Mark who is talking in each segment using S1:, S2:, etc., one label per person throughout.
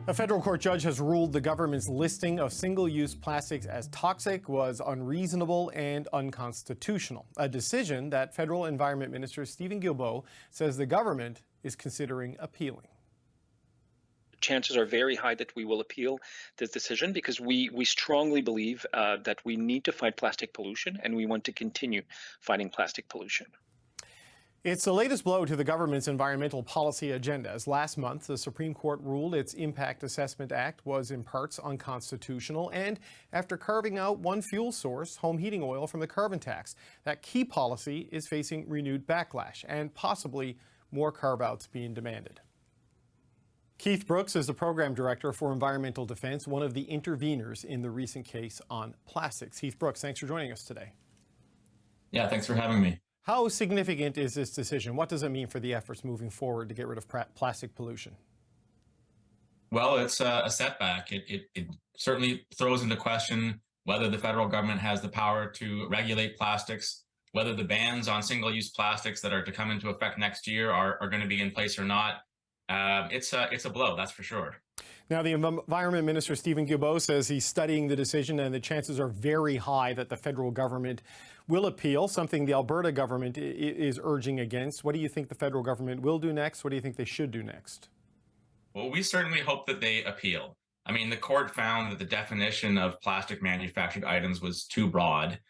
S1: A federal court judge has ruled the government's listing of single-use plastics as toxic was unreasonable and unconstitutional, a decision that Federal Environment Minister Steven Guilbeault says the government is considering appealing.
S2: Chances are very high that we will appeal this decision because we strongly believe that we need to fight plastic pollution and we want to continue fighting plastic pollution.
S1: It's the latest blow to the government's environmental policy agenda, as last month the Supreme Court ruled its Impact Assessment Act was in parts unconstitutional, and after carving out one fuel source, home heating oil, from the carbon tax. That key policy is facing renewed backlash and possibly more carve-outs being demanded. Keith Brooks is the program director for Environmental Defense, one of the interveners in the recent case on plastics. Keith Brooks, thanks for joining us today.
S3: Yeah, thanks for having me.
S1: How significant is this decision? What does it mean for the efforts moving forward to get rid of plastic pollution?
S3: Well, it's a setback. It certainly throws into question whether the federal government has the power to regulate plastics, whether the bans on single-use plastics that are to come into effect next year are going to be in place or not. It's a blow, that's for sure.
S1: Now, the Environment Minister, Steven Guilbeault, says he's studying the decision and the chances are very high that the federal government will appeal, something the Alberta government is urging against. What do you think the federal government will do next? What do you think they should do next?
S3: Well, we certainly hope that they appeal. I mean, the court found that the definition of plastic manufactured items was too broad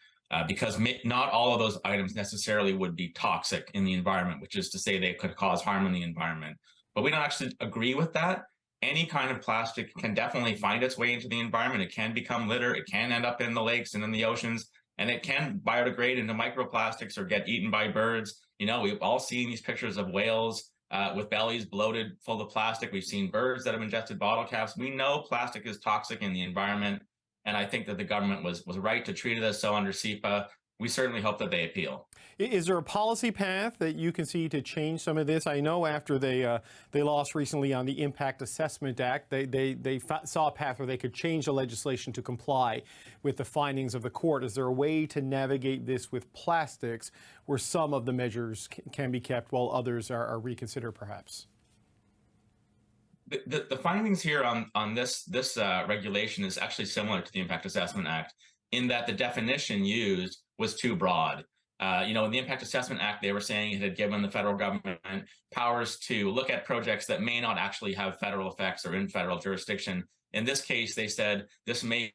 S3: because not all of those items necessarily would be toxic in the environment, which is to say they could cause harm in the environment. But we don't actually agree with that. Any kind of plastic can definitely find its way into the environment. It can become litter. It can end up in the lakes and in the oceans, and it can biodegrade into microplastics or get eaten by birds. You know, we've all seen these pictures of whales with bellies bloated full of plastic. We've seen birds that have ingested bottle caps. We know plastic is toxic in the environment, and I think that the government was right to treat it as so under CEPA. We certainly hope that they appeal.
S1: Is there a policy path that you can see to change some of this? I know after they lost recently on the Impact Assessment Act, they saw a path where they could change the legislation to comply with the findings of the court. Is there a way to navigate this with plastics where some of the measures can be kept while others are reconsidered perhaps?
S3: The findings here on this regulation is actually similar to the Impact Assessment Act in that the definition used was too broad. In the Impact Assessment Act, they were saying it had given the federal government powers to look at projects that may not actually have federal effects or in federal jurisdiction. In this case, they said this may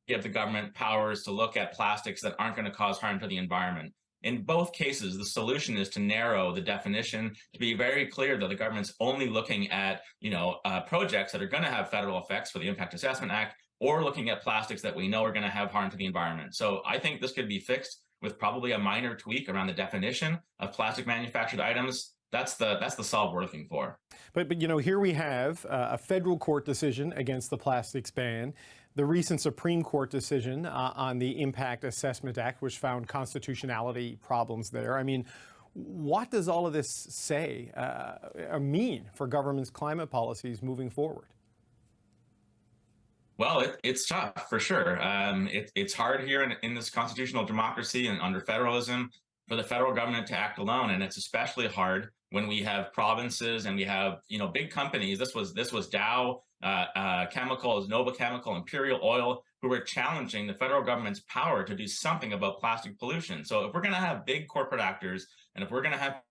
S3: give the government powers to look at plastics that aren't going to cause harm to the environment. In both cases, the solution is to narrow the definition to be very clear that the government's only looking at, projects that are going to have federal effects for the Impact Assessment Act, or looking at plastics that we know are going to have harm to the environment. So I think this could be fixed with probably a minor tweak around the definition of plastic manufactured items. That's the solve we're looking for.
S1: But here we have a federal court decision against the plastics ban, the recent Supreme Court decision on the Impact Assessment Act, which found constitutionality problems there. I mean, what does all of this say or mean for government's climate policies moving forward?
S3: Well, it's tough for sure. It's hard here in this constitutional democracy and under federalism for the federal government to act alone, and it's especially hard when we have provinces and we have big companies. This was Dow Chemicals, Nova Chemical, Imperial Oil, who were challenging the federal government's power to do something about plastic pollution. So if we're going to have big corporate actors, and if we're going to have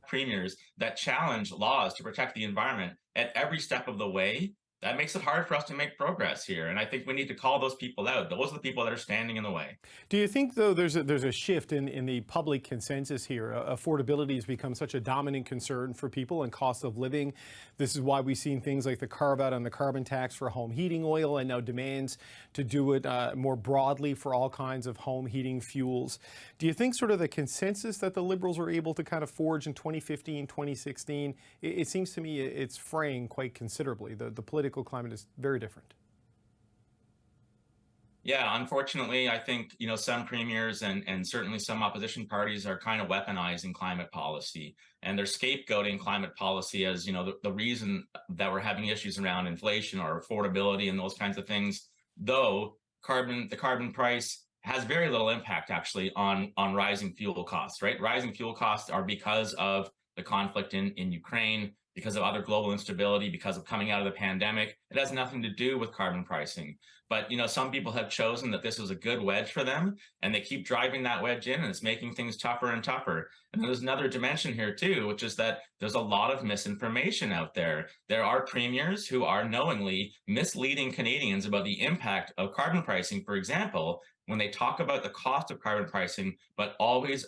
S3: premiers that challenge laws to protect the environment at every step of the way, that makes it hard for us to make progress here. And I think we need to call those people out. Those are the people that are standing in the way.
S1: Do you think, though, there's a shift in the public consensus here? Affordability has become such a dominant concern for people and cost of living. This is why we've seen things like the carve out on the carbon tax for home heating oil and now demands to do it more broadly for all kinds of home heating fuels. Do you think sort of the consensus that the Liberals were able to kind of forge in 2015, 2016, it seems to me it's fraying quite considerably. The political climate is very different.
S3: Yeah, unfortunately, I think, some premiers and certainly some opposition parties are kind of weaponizing climate policy, and they're scapegoating climate policy as, the reason that we're having issues around inflation or affordability and those kinds of things, though the carbon price has very little impact actually on rising fuel costs, right? Rising fuel costs are because of the conflict in Ukraine, because of other global instability, because of coming out of the pandemic. It has nothing to do with carbon pricing. But some people have chosen that this was a good wedge for them, and they keep driving that wedge in, and it's making things tougher and tougher. And there's another dimension here too, which is that there's a lot of misinformation out there. There are premiers who are knowingly misleading Canadians about the impact of carbon pricing, for example, when they talk about the cost of carbon pricing, but always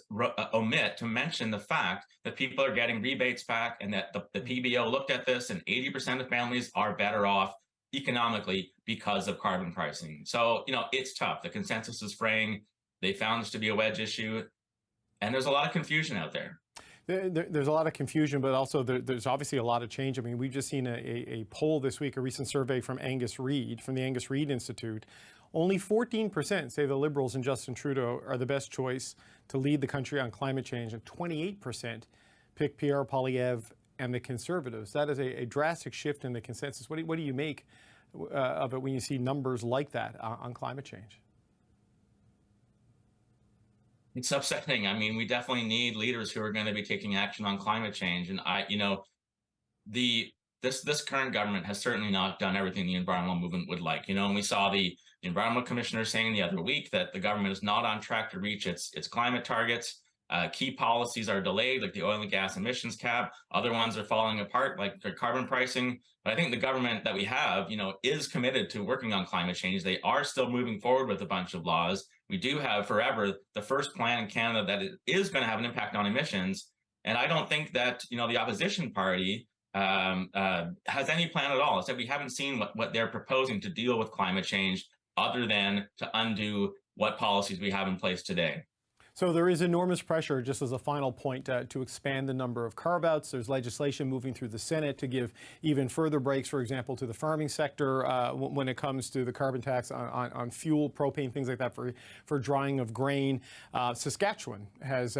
S3: omit to mention the fact that people are getting rebates back, and that the PBO looked at this and 80% of families are better off economically because of carbon pricing. So, it's tough. The consensus is fraying. They found this to be a wedge issue, and there's a lot of confusion out there.
S1: There's a lot of confusion, but also there's obviously a lot of change. I mean, we've just seen a poll this week, a recent survey from Angus Reid, from the Angus Reid Institute. Only 14% say the Liberals and Justin Trudeau are the best choice to lead the country on climate change, and 28% pick Pierre Poilievre and the Conservatives. That is a drastic shift in the consensus. What do you make of it when you see numbers like that on climate change?
S3: It's upsetting. I mean, we definitely need leaders who are going to be taking action on climate change. And this current government has certainly not done everything the environmental movement would like. And we saw the environmental commissioner saying the other week that the government is not on track to reach its climate targets. Key policies are delayed, like the oil and gas emissions cap. Other ones are falling apart, like the carbon pricing. But I think the government that we have, is committed to working on climate change. They are still moving forward with a bunch of laws. We do have forever the first plan in Canada that is going to have an impact on emissions. And I don't think that, the opposition party has any plan at all. It's that we haven't seen what they're proposing to deal with climate change, other than to undo what policies we have in place today.
S1: So there is enormous pressure, just as a final point, to expand the number of carve-outs. There's legislation moving through the Senate to give even further breaks, for example, to the farming sector when it comes to the carbon tax on fuel, propane, things like that for drying of grain. Saskatchewan has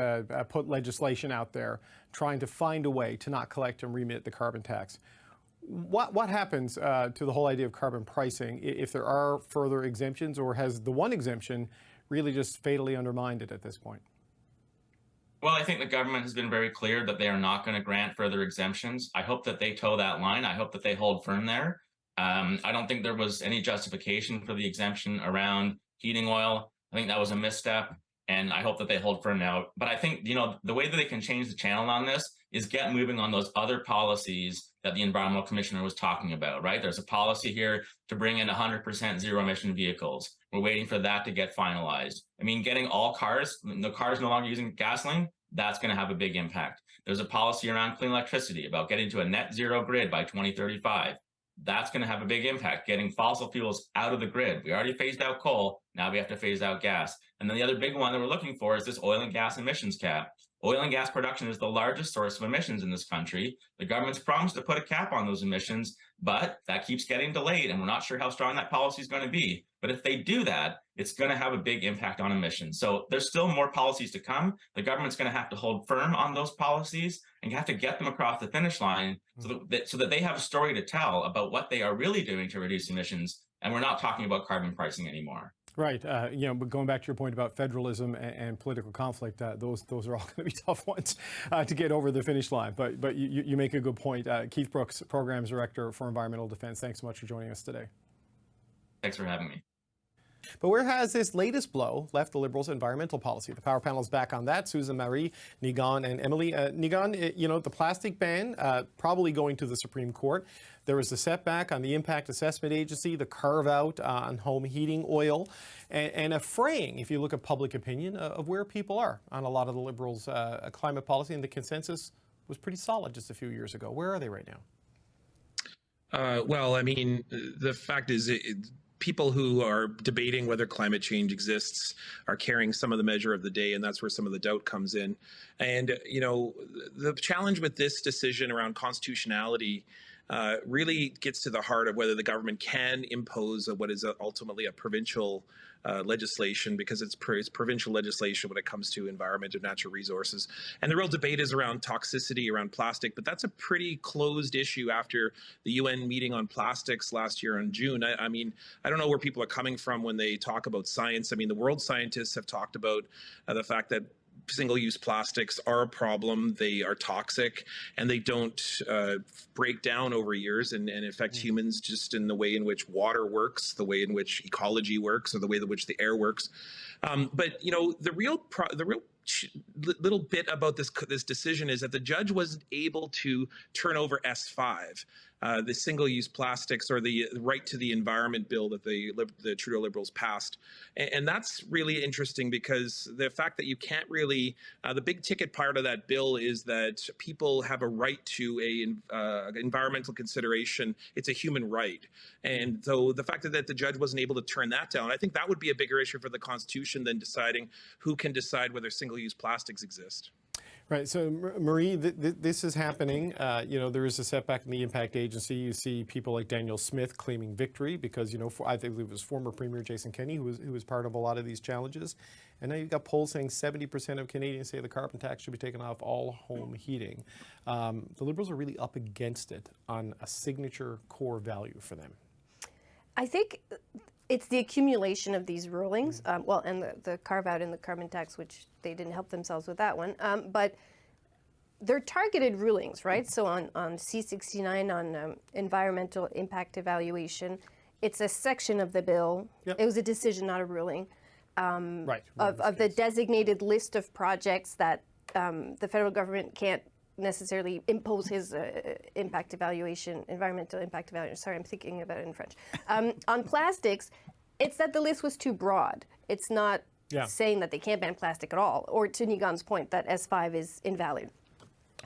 S1: put legislation out there trying to find a way to not collect and remit the carbon tax. What happens to the whole idea of carbon pricing if there are further exemptions, or has the one exemption really just fatally undermined it at this point?
S3: Well, I think the government has been very clear that they are not going to grant further exemptions. I hope that they toe that line. I hope that they hold firm there. I don't think there was any justification for the exemption around heating oil. I think that was a misstep, and I hope that they hold firm now. But I think, the way that they can change the channel on this is get moving on those other policies that the environmental commissioner was talking about, right? There's a policy here to bring in 100% zero emission vehicles. We're waiting for that to get finalized. I mean, getting all cars, the cars no longer using gasoline, that's going to have a big impact. There's a policy around clean electricity about getting to a net zero grid by 2035. That's going to have a big impact, getting fossil fuels out of the grid. We already phased out coal. Now we have to phase out gas. And then the other big one that we're looking for is this oil and gas emissions cap. Oil and gas production is the largest source of emissions in this country. The government's promised to put a cap on those emissions, but that keeps getting delayed, and we're not sure how strong that policy is going to be. But if they do that, it's going to have a big impact on emissions. So there's still more policies to come. The government's going to have to hold firm on those policies, and you have to get them across the finish line so that they have a story to tell about what they are really doing to reduce emissions. And we're not talking about carbon pricing anymore.
S1: Right. But going back to your point about federalism and political conflict, those are all going to be tough ones to get over the finish line. But you make a good point. Keith Brooks, Programs Director for Environmental Defense, thanks so much for joining us today.
S3: Thanks for having me.
S1: But where has this latest blow left the Liberals' environmental policy? The Power Panel is back on that. Susan Marie, Niigaan, and Emily. Niigaan, the plastic ban probably going to the Supreme Court. There was a setback on the Impact Assessment Agency, the carve-out on home heating oil, and a fraying, if you look at public opinion, of where people are on a lot of the Liberals' climate policy. And the consensus was pretty solid just a few years ago. Where are they right now?
S4: Well, I mean, the fact is, people who are debating whether climate change exists are carrying some of the measure of the day, and that's where some of the doubt comes in. And, the challenge with this decision around constitutionality really gets to the heart of whether the government can impose what is ultimately a provincial legislation, because it's provincial legislation when it comes to environment and natural resources. And the real debate is around toxicity around plastic, but that's a pretty closed issue after the UN meeting on plastics last year in June. I mean, I don't know where people are coming from when they talk about science. I mean, the world scientists have talked about the fact that single-use plastics are a problem. They are toxic, and they don't break down over years and affect humans just in the way in which water works, the way in which ecology works, or the way in which the air works. But the real little bit about this decision is that the judge wasn't able to turn over S5, the single-use plastics or the right to the environment bill that the Trudeau Liberals passed. And that's really interesting because the fact that you can't really, the big ticket part of that bill is that people have a right to a environmental consideration. It's a human right. And so the fact that the judge wasn't able to turn that down, I think that would be a bigger issue for the Constitution than deciding who can decide whether single-use plastics exist.
S1: Right. So, Marie, this is happening. There is a setback in the Impact Agency. You see people like Daniel Smith claiming victory because, I think it was former Premier Jason Kenney who was part of a lot of these challenges. And now you've got polls saying 70% of Canadians say the carbon tax should be taken off all home heating. The Liberals are really up against it on a signature core value for them.
S5: I think it's the accumulation of these rulings, and the carve out in the carbon tax, which they didn't help themselves with that one. But they're targeted rulings, right? So on C-69, on environmental impact evaluation, it's a section of the bill.
S1: Yep.
S5: It was a decision, not a ruling.
S1: Right.
S5: Of the designated list of projects that the federal government can't necessarily impose his impact evaluation, environmental impact evaluation. Sorry, I'm thinking about it in French. On plastics, it's that the list was too broad. It's not saying that they can't ban plastic at all, or to Nigan's point, that S5 is invalid.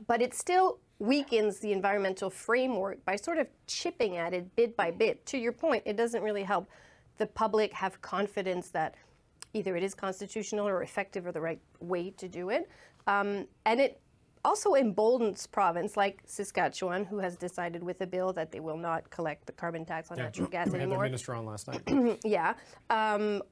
S5: But it still weakens the environmental framework by sort of chipping at it bit by bit. To your point, it doesn't really help the public have confidence that either it is constitutional or effective or the right way to do it. And it also emboldens province like Saskatchewan, who has decided with a bill that they will not collect the carbon tax on natural gas
S1: We had the
S5: anymore.
S1: minister on last night.
S5: Yeah.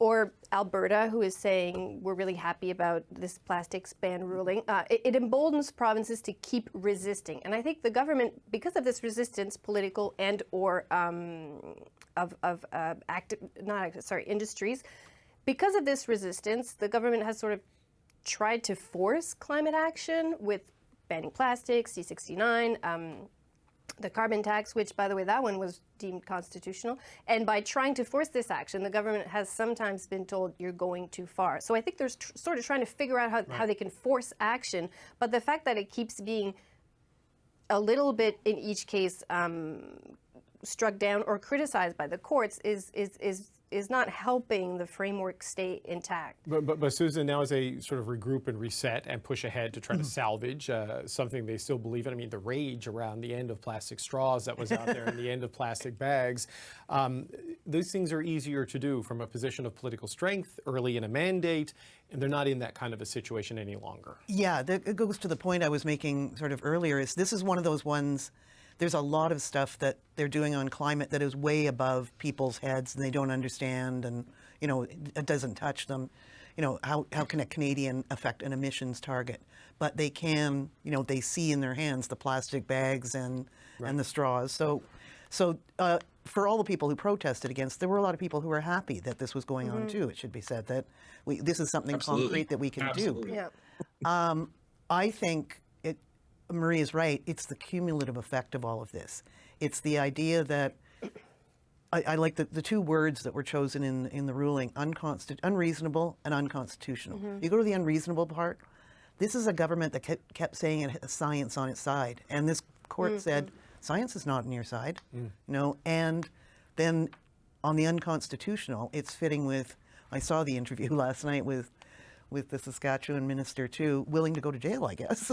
S5: Or Alberta, who is saying we're really happy about this plastics ban ruling. It emboldens provinces to keep resisting. And I think the government, because of this resistance, political and or industries, because of this resistance, the government has sort of tried to force climate action with banning plastics, C-69, the carbon tax, which, by the way, that one was deemed constitutional. And by trying to force this action, the government has sometimes been told you're going too far. So I think they're sort of trying to figure out how they can force action. But the fact that it keeps being a little bit, in each case, struck down or criticized by the courts is not helping the framework stay intact.
S1: But Susan, now as they sort of regroup and reset and push ahead to try to salvage something they still believe in, I mean, the rage around the end of plastic straws that was out there and the end of plastic bags, those things are easier to do from a position of political strength early in a mandate, and they're not in that kind of a situation any longer.
S6: Yeah, it goes to the point I was making sort of earlier, is this is one of those ones. There's a lot of stuff that they're doing on climate that is way above people's heads and they don't understand, and it doesn't touch them. How can a Canadian affect an emissions target? But they can, they see in their hands the plastic bags and the straws. So for all the people who protested against, there were a lot of people who were happy that this was going on too. It should be said that this is something concrete that we can do.
S5: Yeah.
S6: I think Marie is right. It's the cumulative effect of all of this. It's the idea that I like the two words that were chosen in the ruling: unreasonable and unconstitutional. You go to the unreasonable part. This is a government that kept saying it has science on its side, and this court said science is not on your side. And then on the unconstitutional, it's fitting with. I saw the interview last night with the Saskatchewan minister too, willing to go to jail, I guess.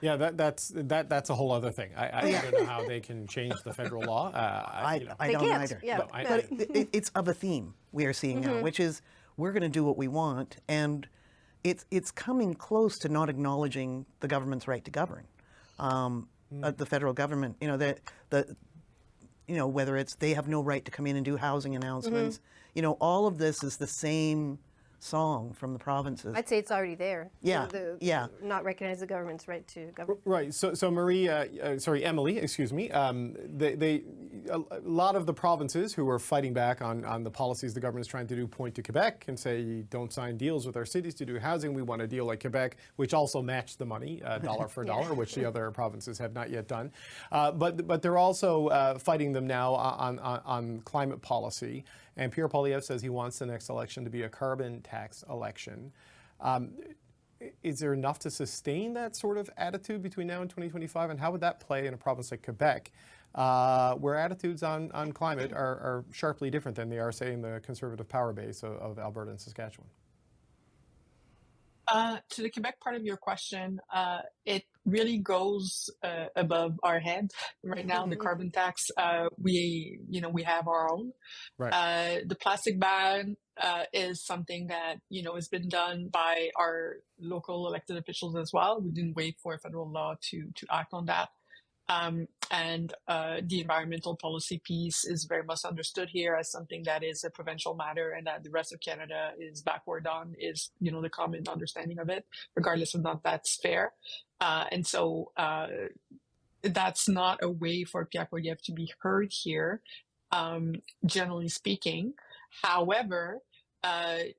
S1: Yeah, that's a whole other thing. I don't know how they can change the federal law.
S6: I
S5: They
S6: don't
S5: can't,
S6: either.
S5: yeah.
S6: But it's of a theme we are seeing now, which is we're going to do what we want, and it's coming close to not acknowledging the government's right to govern. The federal government, whether it's they have no right to come in and do housing announcements, all of this is the same song from the provinces.
S5: I'd say it's already there.
S6: Yeah, yeah.
S5: Not recognize the government's right to govern.
S1: Right. So Marie, Emily, excuse me. A lot of the provinces who are fighting back on the policies the government is trying to do point to Quebec and say, don't sign deals with our cities to do housing. We want a deal like Quebec, which also matched the money, dollar for dollar, which the other provinces have not yet done. But they're also fighting them now on climate policy. And Pierre Poilievre says he wants the next election to be a carbon tax election. Is there enough to sustain that sort of attitude between now and 2025? And how would that play in a province like Quebec, where attitudes on climate are sharply different than they are, say, in the conservative power base of Alberta and Saskatchewan?
S7: To the Quebec part of your question, it really goes above our head right now. The carbon tax, we have our own.
S1: Right.
S7: The plastic ban is something that has been done by our local elected officials as well. We didn't wait for a federal law to act on that. And the environmental policy piece is very much understood here as something that is a provincial matter and that the rest of Canada is backward on, is, the common understanding of it, regardless of not that's fair. And so that's not a way for Pierre Poilievre to be heard here, generally speaking. However,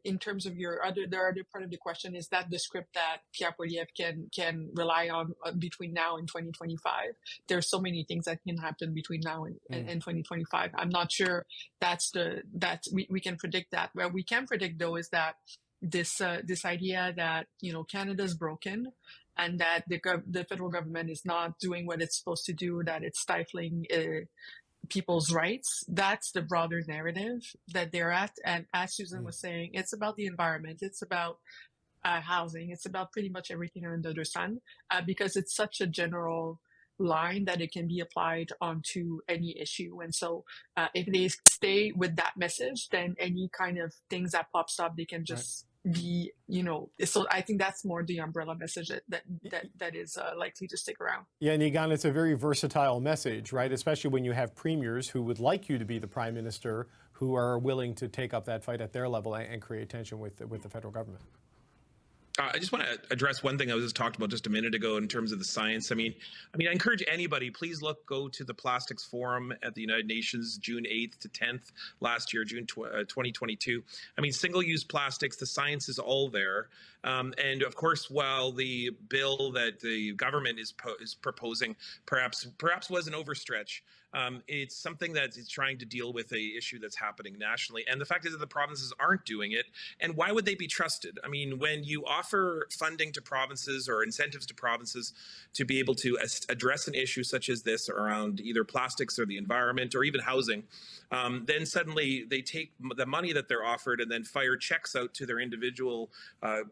S7: in terms of the other part of the question, is that the script that Pierre Poilievre can rely on between now and 2025? There's so many things that can happen between now and 2025. I'm not sure we can predict that. What we can predict, though, is that this idea that Canada's broken and that the federal government is not doing what it's supposed to do, that it's stifling people's rights, that's the broader narrative that they're at. And as Susan was saying, it's about the environment, it's about housing, it's about pretty much everything under the sun, because it's such a general line that it can be applied onto any issue. And so if they stay with that message, then any kind of things that pops up, they can just be, so I think that's more the umbrella message that is likely to stick around.
S1: Yeah, and Niigaan, it's a very versatile message, right? Especially when you have premiers who would like you to be the prime minister, who are willing to take up that fight at their level and create tension with the federal government.
S4: I just want to address one thing I was just talked about just a minute ago in terms of the science. I mean, I encourage anybody, please go to the Plastics Forum at the United Nations, June 8th to 10th last year, June 2022. I mean, single-use plastics, the science is all there. And of course, while the bill that the government is proposing perhaps was an overstretch, it's something that is trying to deal with a issue that's happening nationally. And the fact is that the provinces aren't doing it. And why would they be trusted? I mean, when you offer funding to provinces or incentives to provinces to be able to address an issue such as this around either plastics or the environment or even housing, then suddenly they take the money that they're offered and then fire checks out to their individual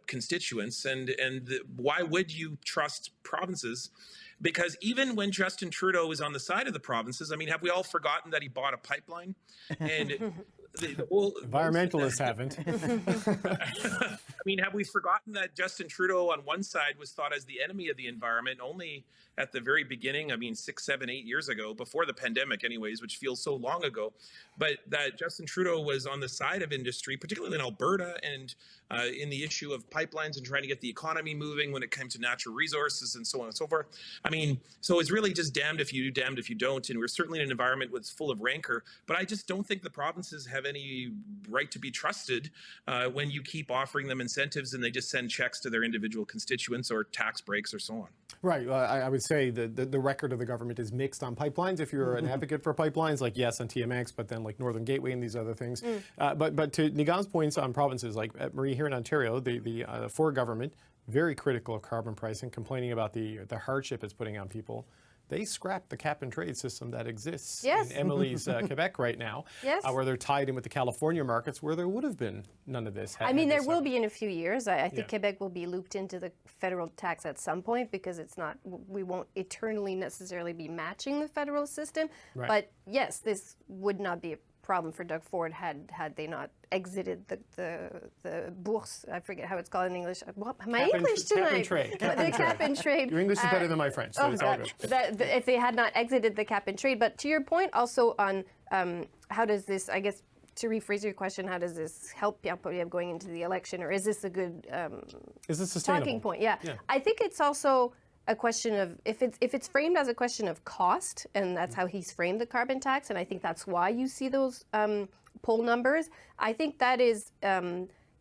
S4: constituents. And why would you trust provinces? Because even when Justin Trudeau was on the side of the provinces, I mean, have we all forgotten that he bought a pipeline? And
S1: environmentalists haven't.
S4: I mean, have we forgotten that Justin Trudeau on one side was thought as the enemy of the environment only at the very beginning? I mean, 6, 7, 8 years ago, before the pandemic anyways, which feels so long ago. But that Justin Trudeau was on the side of industry, particularly in Alberta, and in the issue of pipelines and trying to get the economy moving when it came to natural resources and so on and so forth. I mean, so it's really just damned if you do, damned if you don't. And we're certainly in an environment that's full of rancor. But I just don't think the provinces have any right to be trusted when you keep offering them incentives and they just send checks to their individual constituents or tax breaks or so on.
S1: Right. I would say the record of the government is mixed on pipelines. If you're an advocate for pipelines, like yes, on TMX, but then like Northern Gateway and these other things. But to Niigaan's points on provinces, like Marie here in Ontario, the Ford government, very critical of carbon pricing, complaining about the hardship it's putting on people. They scrapped the cap and trade system that exists in Emily's Quebec right now, where they're tied in with the California markets where there would have been none of this.
S5: I mean, there will be in a few years. I think Quebec will be looped into the federal tax at some point because it's not, we won't eternally necessarily be matching the federal system.
S1: Right.
S5: But yes, this would not be a problem for Doug Ford had they not exited the bourse. I forget how it's called in English. My English tonight.
S1: Cap and trade.
S5: The cap and trade.
S1: Your English is better than my French, so it's all good.
S5: If they had not exited the cap and trade. But to your point also on how does this, I guess, to rephrase your question, how does this help Pierre Poilievre going into the election, or is this a good
S1: Is this sustainable?
S5: talking point? Yeah.
S1: Yeah.
S5: I think it's also a question of if it's framed as a question of cost, and that's how he's framed the carbon tax, and I think that's why you see those poll numbers. I think that is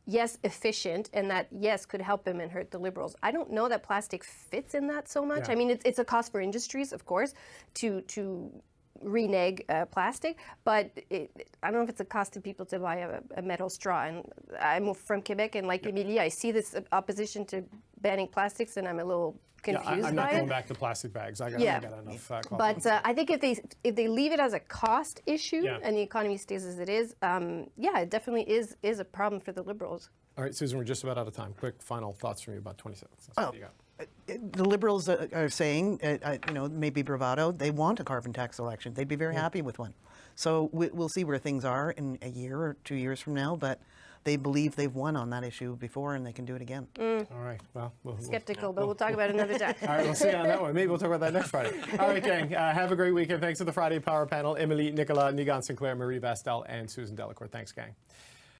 S5: yes, efficient, and that yes could help him and hurt the Liberals. I don't know that plastic fits in that so much.
S1: Yeah.
S5: I mean, it's a cost for industries, of course, to renege plastic, but I don't know if it's a cost to people to buy a metal straw. And I'm from Quebec, and like Emilie, I see this opposition to banning plastics, and I'm a little
S1: Yeah,
S5: confused
S1: I'm
S5: by
S1: not
S5: it.
S1: going back to plastic bags. I got enough. Coffee.
S5: But I think if they leave it as a cost issue
S1: Yeah.
S5: and the economy stays as it is, yeah, it definitely is a problem for the Liberals.
S1: All right, Susan, we're just about out of time. Quick final thoughts from you, about 20 seconds. That's what you got.
S6: The Liberals are saying, maybe bravado, they want a carbon tax election. They'd be very happy with one. So we'll see where things are in a year or 2 years from now, but they believe they've won on that issue before and they can do it again.
S1: All right, well,
S5: Skeptical, but we'll talk about it another time.
S1: all right, we'll see you on that one. Maybe we'll talk about that next Friday. All right, gang, have a great weekend. Thanks to the Friday Power Panel, Emily, Nicola, Nigan Sinclair, Marie Vastel, and Susan Delacour. Thanks, gang.